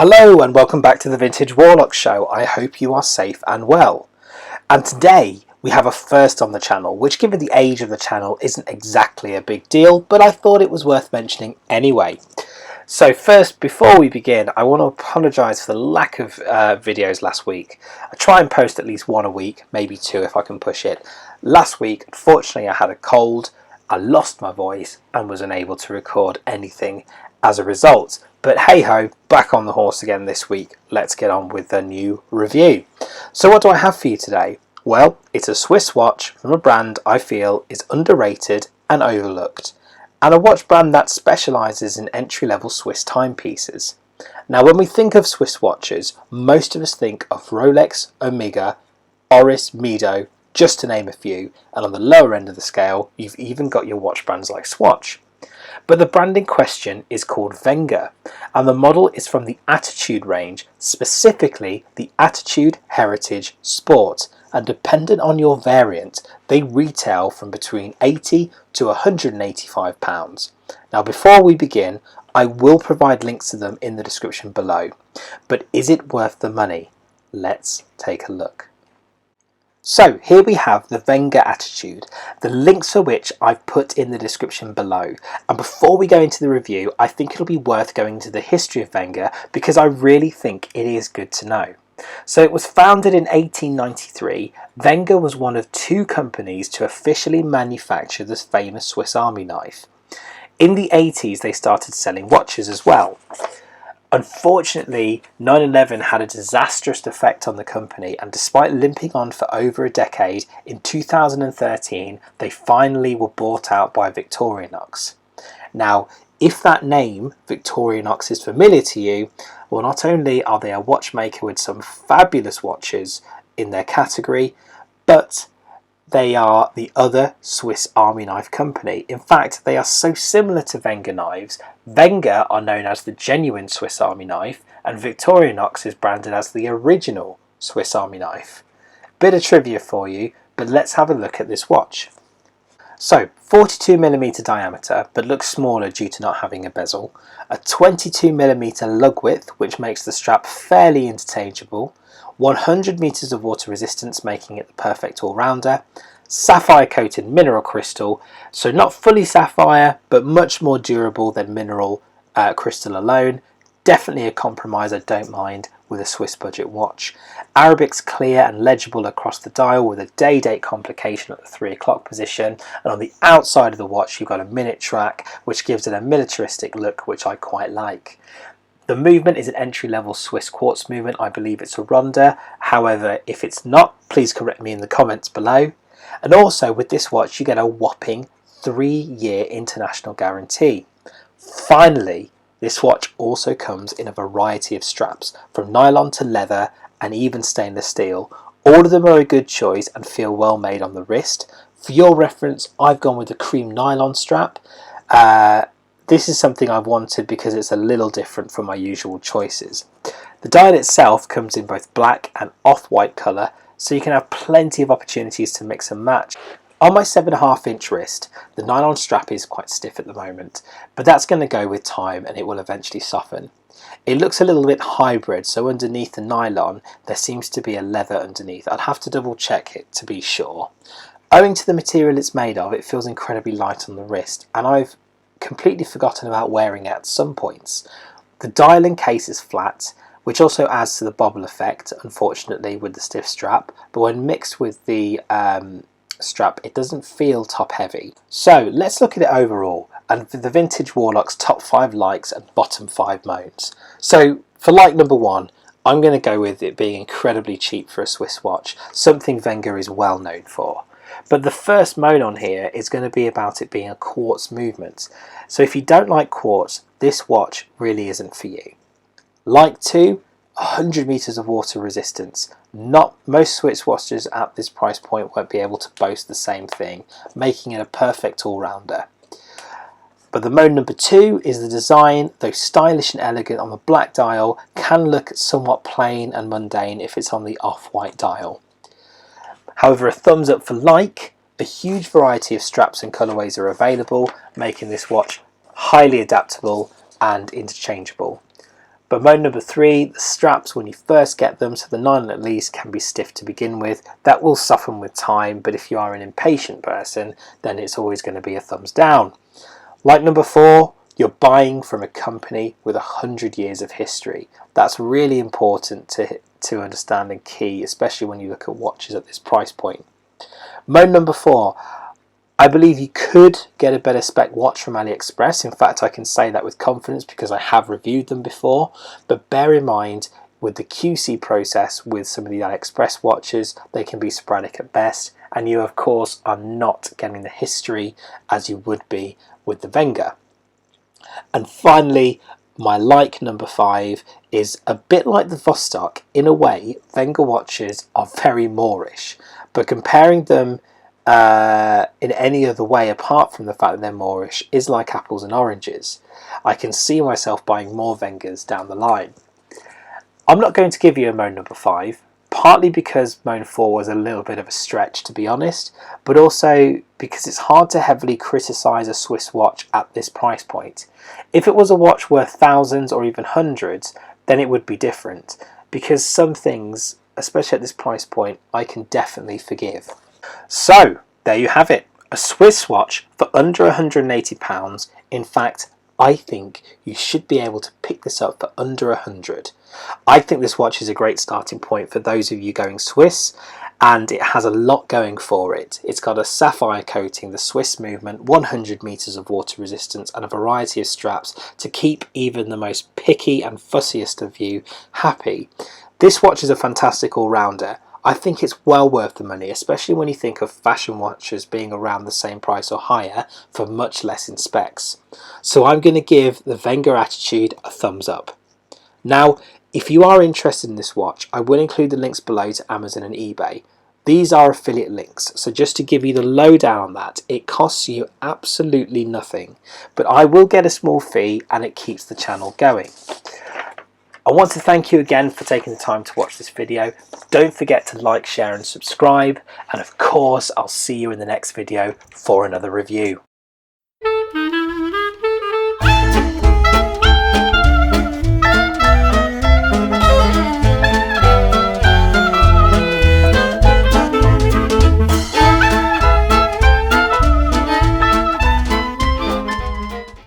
Hello and welcome back to the Vintage Warlock Show. I hope you are safe and well. And today we have a first on the channel, which given the age of the channel isn't exactly a big deal, but I thought it was worth mentioning anyway. So first, before we begin, I want to apologise for the lack of videos last week. I try and post at least one a week, maybe two if I can push it. Last week, unfortunately, I had a cold, I lost my voice and was unable to record anything as a result. But hey ho, back on the horse again this week. Let's get on with the new review. So what do I have for you today? Well, it's a Swiss watch from a brand I feel is underrated and overlooked, and a watch brand that specialises in entry-level Swiss timepieces. Now when we think of Swiss watches, most of us think of Rolex, Omega, Oris, Mido, just to name a few, and on the lower end of the scale you've even got your watch brands like Swatch. But the brand in question is called Wenger, and the model is from the Attitude range, specifically the Attitude Heritage Sport, and dependent on your variant, they retail from between £80 to £185. Now before we begin, I will provide links to them in the description below, but is it worth the money? Let's take a look. So here we have the Wenger Attitude, the links for which I've put in the description below. And before we go into the review, I think it'll be worth going into the history of Wenger because I really think it is good to know. So it was founded in 1893. Wenger was one of two companies to officially manufacture this famous Swiss Army knife. In the 80s they started selling watches as well. Unfortunately, 9/11 had a disastrous effect on the company, and despite limping on for over a decade, in 2013 they finally were bought out by Victorinox. Now, if that name, Victorinox, is familiar to you, well, not only are they a watchmaker with some fabulous watches in their category, but they are the other Swiss Army knife company. In fact, they are so similar to Wenger knives. Wenger are known as the genuine Swiss Army knife, and Victorinox is branded as the original Swiss Army knife. Bit of trivia for you, but let's have a look at this watch. So, 42mm diameter, but looks smaller due to not having a bezel. A 22mm lug width, which makes the strap fairly interchangeable. 100 meters of water resistance, making it the perfect all-rounder. Sapphire coated mineral crystal, so not fully sapphire, but much more durable than mineral crystal alone. Definitely a compromise I don't mind with a Swiss budget watch. Arabic's clear and legible across the dial with a day-date complication at the 3 o'clock position, and on the outside of the watch you've got a minute track which gives it a militaristic look, which I quite like. The movement is an entry-level Swiss quartz movement. I believe it's a Ronda. However, if it's not, please correct me in the comments below. And also with this watch you get a whopping 3-year international guarantee. Finally, this watch also comes in a variety of straps, from nylon to leather and even stainless steel. All of them are a good choice and feel well made on the wrist. For your reference, I've gone with the cream nylon strap. This is something I've wanted because it's a little different from my usual choices. The dial itself comes in both black and off-white colour, so you can have plenty of opportunities to mix and match. On my 7.5-inch wrist, the nylon strap is quite stiff at the moment, but that's going to go with time and it will eventually soften. It looks a little bit hybrid, so underneath the nylon there seems to be a leather underneath. I'd have to double check it to be sure. Owing to the material it's made of, it feels incredibly light on the wrist, and I've completely forgotten about wearing it at some points. The dial and case is flat, which also adds to the bobble effect, unfortunately, with the stiff strap, but when mixed with the strap it doesn't feel top heavy. So let's look at it overall, and for the Vintage Warlock's top 5 likes and bottom 5 moans. So for like number 1, I'm going to go with it being incredibly cheap for a Swiss watch, something Wenger is well known for. But the first moan on here is going to be about it being a quartz movement. So if you don't like quartz, this watch really isn't for you. Like 2, 100 meters of water resistance. Not most Swiss watches at this price point won't be able to boast the same thing, making it a perfect all-rounder. But the moan number 2 is the design. Though stylish and elegant on the black dial, can look somewhat plain and mundane if it's on the off-white dial. However, a thumbs up for like. A huge variety of straps and colourways are available, making this watch highly adaptable and interchangeable. But mode number 3, the straps when you first get them, so the nylon at least, can be stiff to begin with. That will soften with time, but if you are an impatient person, then it's always going to be a thumbs down. Like number 4, you're buying from a company with 100 years of history. That's really important to understand and key, especially when you look at watches at this price point. Mode number 4, I believe you could get a better spec watch from AliExpress. In fact, I can say that with confidence because I have reviewed them before. But bear in mind, with the QC process with some of the AliExpress watches, they can be sporadic at best, and you of course are not getting the history as you would be with the Wenger. And finally, my like number 5 is a bit like the Vostok. In a way, Wenger watches are very Moorish, but comparing them in any other way apart from the fact that they're Moorish is like apples and oranges. I can see myself buying more Wengers down the line. I'm not going to give you a mode number 5, partly because mode 4 was a little bit of a stretch, to be honest, but also because it's hard to heavily criticise a Swiss watch at this price point. If it was a watch worth thousands or even hundreds, then it would be different, because some things, especially at this price point, I can definitely forgive. So there you have it, a Swiss watch for under £180. In fact, I think you should be able to pick this up for under 100. I think this watch is a great starting point for those of you going Swiss, and it has a lot going for it. It's got a sapphire coating, the Swiss movement, 100 meters of water resistance, and a variety of straps to keep even the most picky and fussiest of you happy. This watch is a fantastic all-rounder. I think it's well worth the money, especially when you think of fashion watches being around the same price or higher for much less in specs. So I'm going to give the Wenger Attitude a thumbs up. Now, if you are interested in this watch, I will include the links below to Amazon and eBay. These are affiliate links, so just to give you the lowdown on that, it costs you absolutely nothing, but I will get a small fee and it keeps the channel going. I want to thank you again for taking the time to watch this video. Don't forget to like, share and subscribe, and of course I'll see you in the next video for another review.